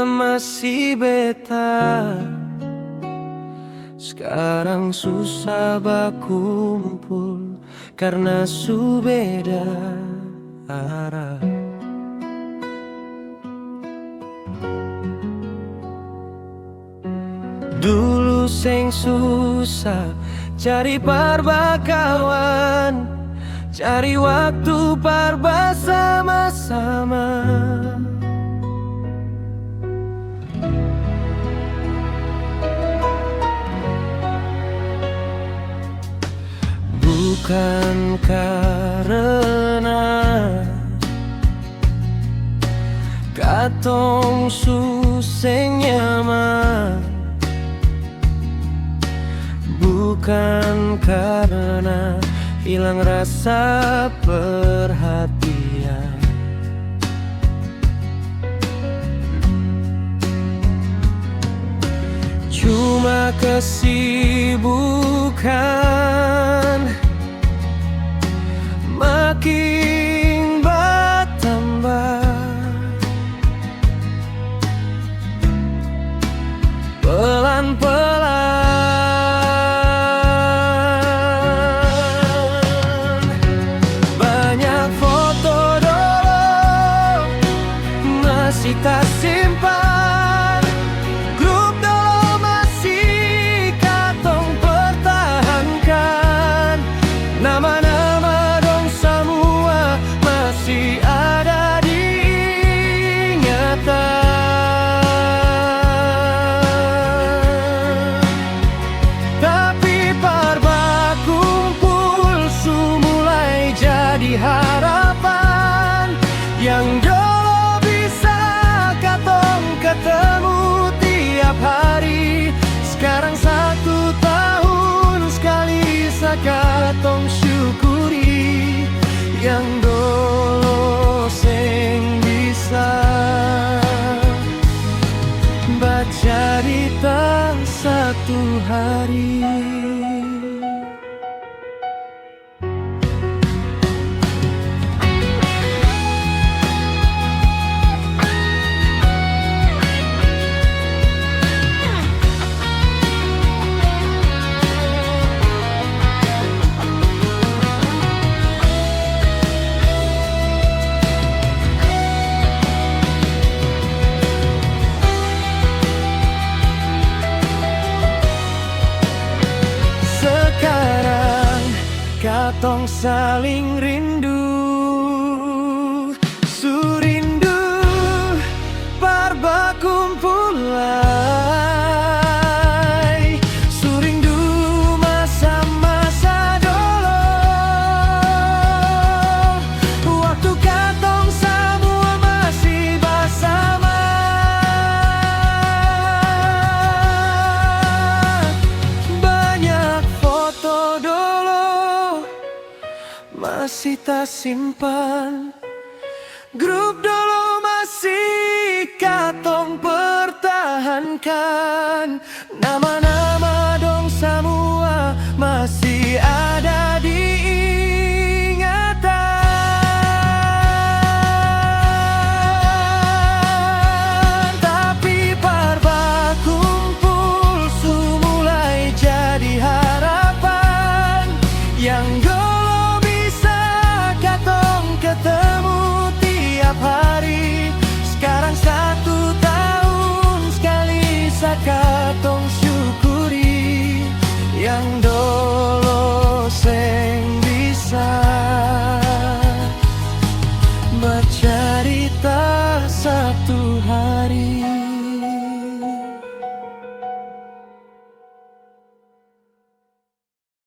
masih beta. Sekarang susah bakumpul karena su beda arah. Dulu sing susah cari parbakawan, cari waktu parba sama-sama. Bukan karena katong suseng nyaman, bukan karena hilang rasa perhatian. Cuma kesibukan makin bertambah, pelan-pelan. Banyak foto dulu masih tak simpan, grup dulu masih katong pertahankan, nama-nama dong semua masih ada di ingatan. Tapi parba kumpul su mulai jadi harapan yang dulu bisa katong ketemu tiap hari. Sekarang 1 tahun sekali sakatong syukuri yang dulu sing bisa baca cerita 1 hari. Sekarang katong saling rindu, su rindu parba kumpul lagi, su rindu masa-masa dulu, waktu katong semua masih bersama. Banyak foto dulu masih tak simpan, grup dulu masih katong pertahankan, nama-nama